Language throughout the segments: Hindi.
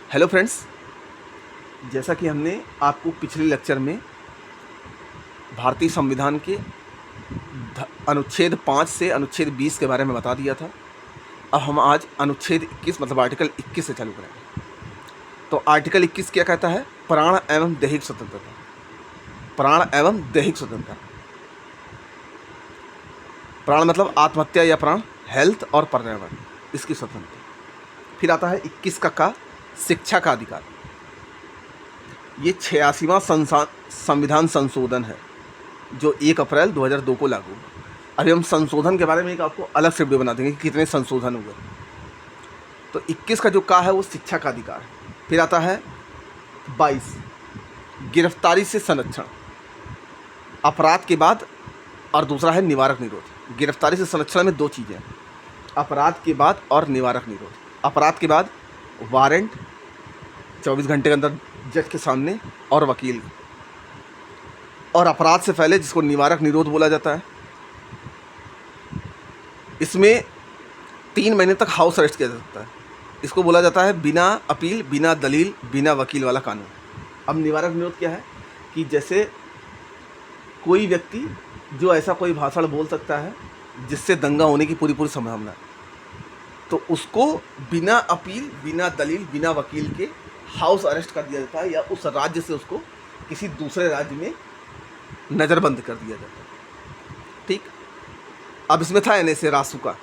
हेलो फ्रेंड्स, जैसा कि हमने आपको पिछले लेक्चर में भारतीय संविधान के अनुच्छेद 5 से अनुच्छेद 20 के बारे में बता दिया था। अब हम आज अनुच्छेद 21 मतलब आर्टिकल 21 से चालू करेंगे। तो आर्टिकल 21 क्या कहता है? प्राण एवं दैहिक स्वतंत्रता। प्राण एवं दैहिक स्वतंत्रता। प्राण मतलब आत्महत्या या प्राण, हेल्थ और पर्यावरण, इसकी स्वतंत्रता। फिर आता है 21 का शिक्षा का अधिकार। ये 86वां संविधान संशोधन है जो 1 अप्रैल 2002 को लागू हुआ। अभी हम संशोधन के बारे में एक आपको अलग से वीडियो बना देंगे कि कितने संशोधन हुए। तो 21 का जो का है वो शिक्षा का अधिकार है। फिर आता है 22 गिरफ्तारी से संरक्षण, अपराध के बाद, और दूसरा है निवारक निरोध। गिरफ्तारी से संरक्षण में दो चीज़ें हैं, अपराध के बाद और निवारक निरोध। अपराध के बाद वारंट 24 घंटे के अंदर जज के सामने और वकील, और अपराध से पहले जिसको निवारक निरोध बोला जाता है, इसमें 3 महीने तक हाउस अरेस्ट किया जा सकता है। इसको बोला जाता है बिना अपील, बिना दलील, बिना वकील वाला कानून। अब निवारक निरोध क्या है कि जैसे कोई व्यक्ति जो ऐसा कोई भाषण बोल सकता है जिससे दंगा होने की पूरी संभावना है, तो उसको बिना अपील, बिना दलील, बिना वकील के हाउस अरेस्ट कर दिया जाता है, या उस राज्य से उसको किसी दूसरे राज्य में नज़रबंद कर दिया जाता है। ठीक। अब इसमें था NSA रासुका।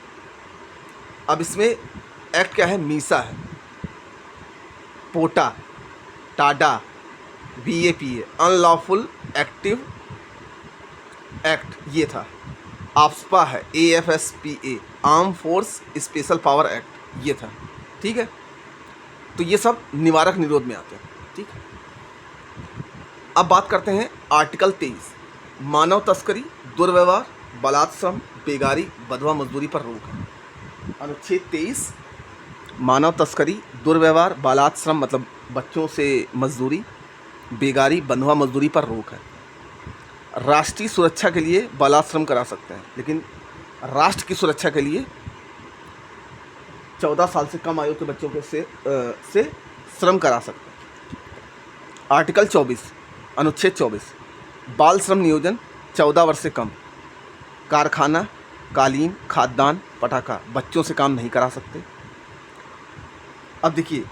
अब इसमें एक्ट क्या है? मीसा है, POTA, TADA, BAPA, unlawful active act ये था। आफ्सपा है, AFSPA, arm force special power act ये था। ठीक है। तो ये सब निवारक निरोध में आते हैं। ठीक है। अब बात करते हैं आर्टिकल 23 मानव तस्करी, दुर्व्यवहार, बलात्श्रम, बेगारी, बंधुआ मजदूरी पर रोक है। अनुच्छेद 23 मानव तस्करी, दुर्व्यवहार, बलात्श्रम मतलब बच्चों से मजदूरी, बेगारी, बंधुआ मजदूरी पर रोक है। राष्ट्रीय सुरक्षा के लिए बलात्श्रम करा सकते हैं, लेकिन राष्ट्र की सुरक्षा के लिए 14 साल से कम आयु के बच्चों के से श्रम करा सकते हैं। आर्टिकल 24 अनुच्छेद 24 बाल श्रम नियोजन 14 वर्ष से कम, कारखाना, कालीन, खाद्यान्न, पटाखा बच्चों से काम नहीं करा सकते। अब देखिए,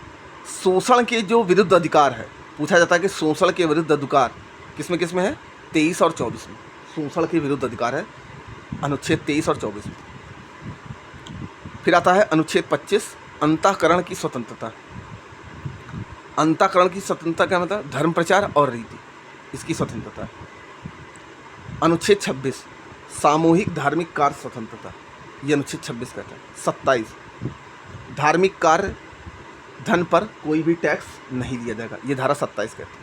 शोषण के जो विरुद्ध अधिकार है, पूछा जाता है कि शोषण के विरुद्ध अधिकार किस में है? 23 और 24 में शोषण के विरुद्ध अधिकार है, अनुच्छेद 23 और 24 में। फिर आता है अनुच्छेद 25 अंतःकरण की स्वतंत्रता। अंतःकरण की स्वतंत्रता क्या मतलब? धर्म प्रचार और रीति, इसकी स्वतंत्रता है। अनुच्छेद 26 सामूहिक धार्मिक कार्य स्वतंत्रता, ये अनुच्छेद 26 कहता है। 27 धार्मिक कार्य धन पर कोई भी टैक्स नहीं दिया जाएगा, ये धारा 27 कहती है।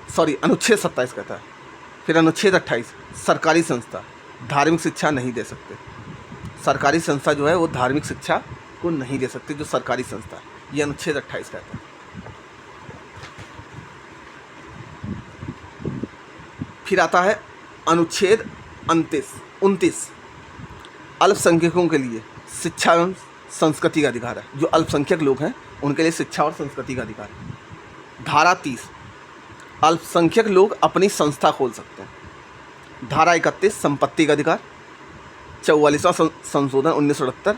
सॉरी, अनुच्छेद 27 कहता है। फिर अनुच्छेद 28 सरकारी संस्था धार्मिक शिक्षा नहीं दे सकते। सरकारी संस्था जो है वो धार्मिक शिक्षा को नहीं दे सकती, जो सरकारी संस्था है, ये अनुच्छेद 28 कहता है। फिर आता है अनुच्छेद 29 अल्पसंख्यकों के लिए शिक्षा एवं संस्कृति का अधिकार है। जो अल्पसंख्यक लोग हैं उनके लिए शिक्षा और संस्कृति का अधिकार है। धारा 30 अल्पसंख्यक लोग अपनी संस्था खोल सकते हैं। धारा 31 संपत्ति का अधिकार। 44वां संशोधन 1978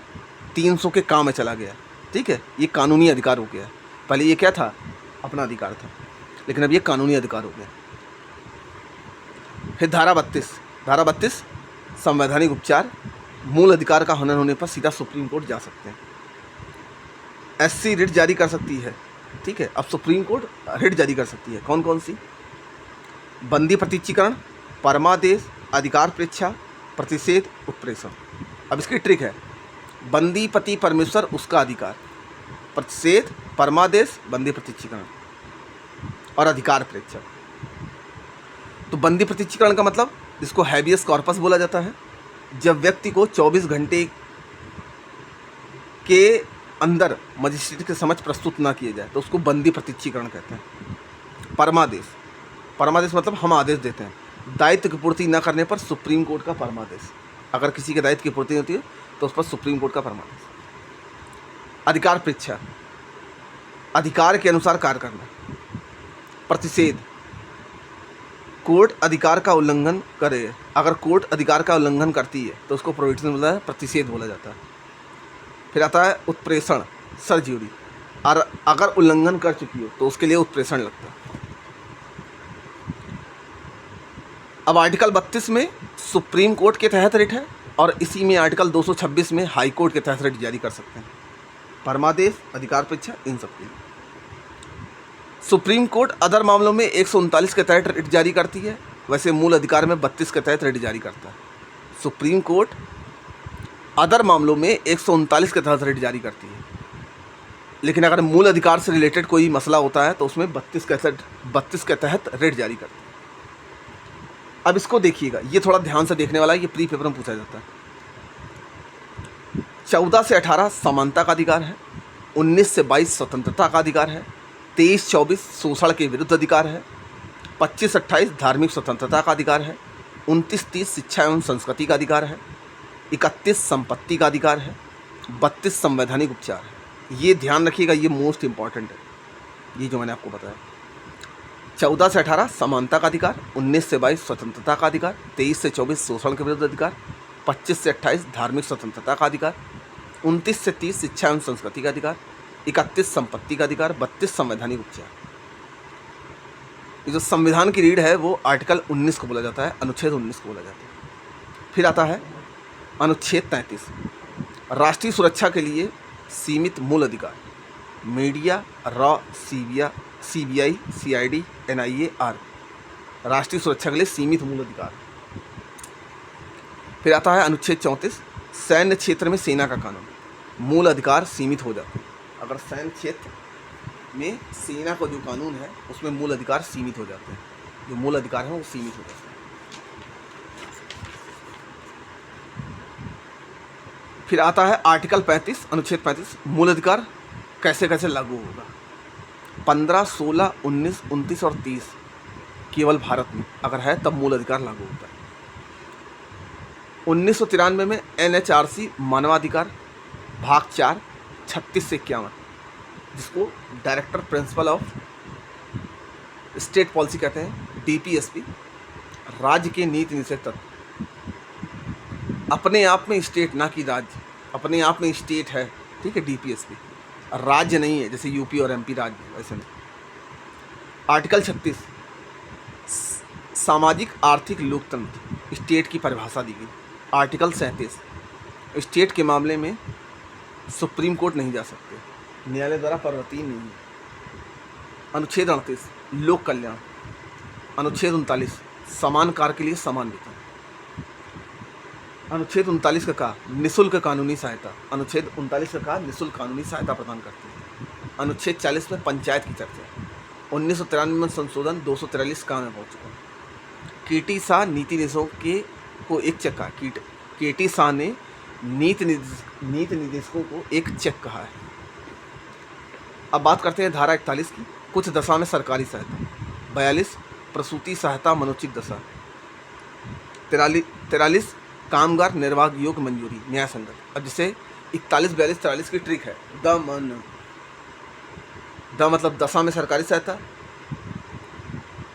300 के काम में चला गया। ठीक है, ये कानूनी अधिकार हो गया। पहले ये क्या था? अपना अधिकार था, लेकिन अब ये कानूनी अधिकार हो गया। फिर धारा 32 संवैधानिक उपचार, मूल अधिकार का हनन होने पर सीधा सुप्रीम कोर्ट जा सकते हैं। SC रिट जारी कर सकती है। ठीक है, अब सुप्रीम कोर्ट रिट जारी कर सकती है। कौन कौन सी? बंदी प्रतीचीकरण, परमादेश, अधिकार परीक्षा, प्रतिषेध, उत्प्रेषण। अब इसकी ट्रिक है, बंदी पति परमेश्वर उसका अधिकार, प्रतिषेध, परमादेश, बंदी प्रतीचीकरण और अधिकार परीक्षा। तो बंदी प्रतीचीकरण का मतलब, इसको हैबियस कॉर्पस बोला जाता है। जब व्यक्ति को 24 घंटे के अंदर मजिस्ट्रेट के समक्ष प्रस्तुत ना किए जाए तो उसको बंदी प्रतीचीकरण कहते हैं। परमादेश मतलब हम आदेश देते हैं, दायित्व की पूर्ति न करने पर सुप्रीम कोर्ट का परमादेश। अगर किसी के दायित्व की पूर्ति होती है तो उस पर सुप्रीम कोर्ट का परमादेश। अधिकार परीक्षा अधिकार के अनुसार कार्य करना। प्रतिषेध, कोर्ट अधिकार का उल्लंघन करे, अगर कोर्ट अधिकार का उल्लंघन करती है तो उसको प्रोहिबिशन बोला है, प्रतिषेध बोला जाता है। फिर आता है उत्प्रेषण, सर्ज्यूरी, और अगर उल्लंघन कर चुकी हो तो उसके लिए उत्प्रेषण लगता है। अब आर्टिकल 32 में सुप्रीम कोर्ट के तहत रिट है, और इसी में आर्टिकल 226 में हाई कोर्ट के तहत रिट जारी कर सकते हैं। परमादेश, अधिकारपेक्षा, इन सब के लिए सुप्रीम कोर्ट अदर मामलों में 139 के तहत रिट जारी करती है, वैसे मूल अधिकार में 32 के तहत रिट जारी करता है। सुप्रीम कोर्ट अदर मामलों में 139 के तहत रिट जारी करती है, लेकिन अगर मूल अधिकार से रिलेटेड कोई मसला होता है तो उसमें 32 के तहत रिट जारी करती है। अब इसको देखिएगा, ये थोड़ा ध्यान से देखने वाला है, ये प्री पेपर में पूछा जाता है। 14 से 18 समानता का अधिकार है, 19 से 22 स्वतंत्रता का अधिकार है, 23-24 शोषण के विरुद्ध अधिकार है, 25-28 धार्मिक स्वतंत्रता का अधिकार है, 29-30 शिक्षा एवं संस्कृति का अधिकार है, 31 संपत्ति का अधिकार है, 32 संवैधानिक उपचार है। ये ध्यान रखिएगा, ये मोस्ट इंपॉर्टेंट है, ये जो मैंने आपको बताया। 14 से 18 समानता का अधिकार, 19 से 22 स्वतंत्रता का अधिकार, 23 से 24 शोषण के विरुद्ध अधिकार, 25 से 28 धार्मिक स्वतंत्रता का अधिकार, 29 से 30 शिक्षा एवं संस्कृति का अधिकार, 31 संपत्ति का अधिकार, 32 संवैधानिक उपचार। ये जो संविधान की रीढ़ है वो आर्टिकल 19 को बोला जाता है, अनुच्छेद 19 को बोला जाता है। फिर आता है अनुच्छेद 33, राष्ट्रीय सुरक्षा के लिए सीमित मूल अधिकार, मीडिया, रॉ, सीबीआई, सीआईडी, एनआईए, आर, राष्ट्रीय सुरक्षा के लिए सीमित मूल अधिकार। फिर आता है अनुच्छेद 34, सैन्य क्षेत्र में सेना का कानून, मूल अधिकार सीमित हो जाते हैं। अगर सैन्य क्षेत्र में सेना का जो कानून है उसमें मूल अधिकार सीमित हो जाते हैं, जो मूल अधिकार हैं वो सीमित हो जाते हैं। फिर आता है आर्टिकल 35, अनुच्छेद 35, मूल अधिकार कैसे कैसे लागू होगा। 15, 16, 19, 29 और 30 केवल भारत में अगर है तब मूल अधिकार लागू होता है। 1993 में NHRC मानवाधिकार भाग 4 36 से 51, जिसको director principle of state policy कहते हैं, DPSP, राज्य के नीति निषेध तत्व, अपने आप में स्टेट, ना कि राज्य, अपने आप में स्टेट है, ठीक है, DPSP, राज्य नहीं है जैसे यूपी और MP राज्य, वैसे नहीं। आर्टिकल 36, सामाजिक आर्थिक लोकतंत्र, स्टेट की परिभाषा दी गई। आर्टिकल 37, स्टेट के मामले में सुप्रीम कोर्ट नहीं जा सकते, न्यायालय द्वारा परिवर्तनीय नहीं है। अनुच्छेद 38, लोक कल्याण। अनुच्छेद 39, समान कार्य के लिए समान वेतन। अनुच्छेद 39 का कहा निःशुल्क कानूनी सहायता, अनुच्छेद 39 का कहा निःशुल्क कानूनी सहायता प्रदान करती है। अनुच्छेद 40 में पंचायत की चर्चा। 1993 में संशोधन 243 काम में पहुँच चुका। KT शाह नीति निदेशकों को एक चेक कहा, KT शाह ने नीति निदेशकों को एक चेक कहा है। अब बात करते हैं धारा 41 की, कुछ दशा में सरकारी सहायता। 42 प्रसूति सहायता मनोचित दशा। 43 कामगार निर्वाह योग्य मंजूरी, न्याय संगत। अब जैसे 41, 42, 43 की ट्रिक है, द मतलब दशा में सरकारी सहायता,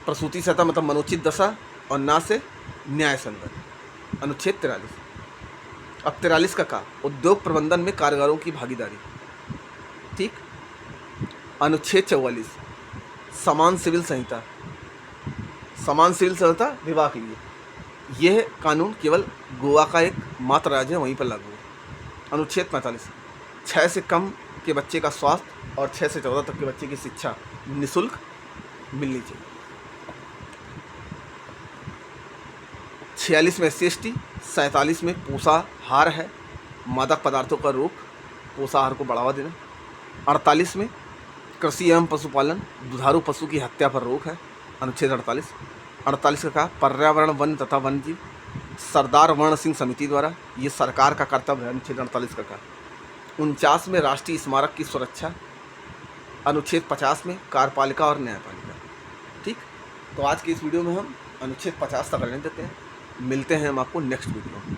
प्रसूति सहायता मतलब मनोचित दशा, और ना से न्याय संगत। अनुच्छेद 43। अब 43 का कहा उद्योग प्रबंधन में कारीगरों की भागीदारी, ठीक। अनुच्छेद 44 समान सिविल संहिता, समान सिविल संहिता विवाह के लिए। यह कानून केवल गोवा का एक मात्र राज्य है, वहीं पर लागू है। अनुच्छेद 45 6 से कम के बच्चे का स्वास्थ्य और 6 से 14 तक के बच्चे की शिक्षा निःशुल्क मिलनी चाहिए। 46 में SC/ST, 47 में पोषाहार है, मादक पदार्थों का रोक, पोषाहार को बढ़ावा देना। 48 में कृषि एवं पशुपालन, दुधारू पशु की हत्या पर रोक है, अनुच्छेद 48। 48 का कहा पर्यावरण, वन तथा वन्यजीव, सरदार वर्ण सिंह समिति द्वारा, ये सरकार का कर्तव्य है, अनुच्छेद 48 का कहा। 49 में राष्ट्रीय स्मारक की सुरक्षा, अनुच्छेद 50 में कार्यपालिका और न्यायपालिका, ठीक। तो आज की इस वीडियो में हम अनुच्छेद 50 तक रहने देते हैं, मिलते हैं हम आपको नेक्स्ट वीडियो में।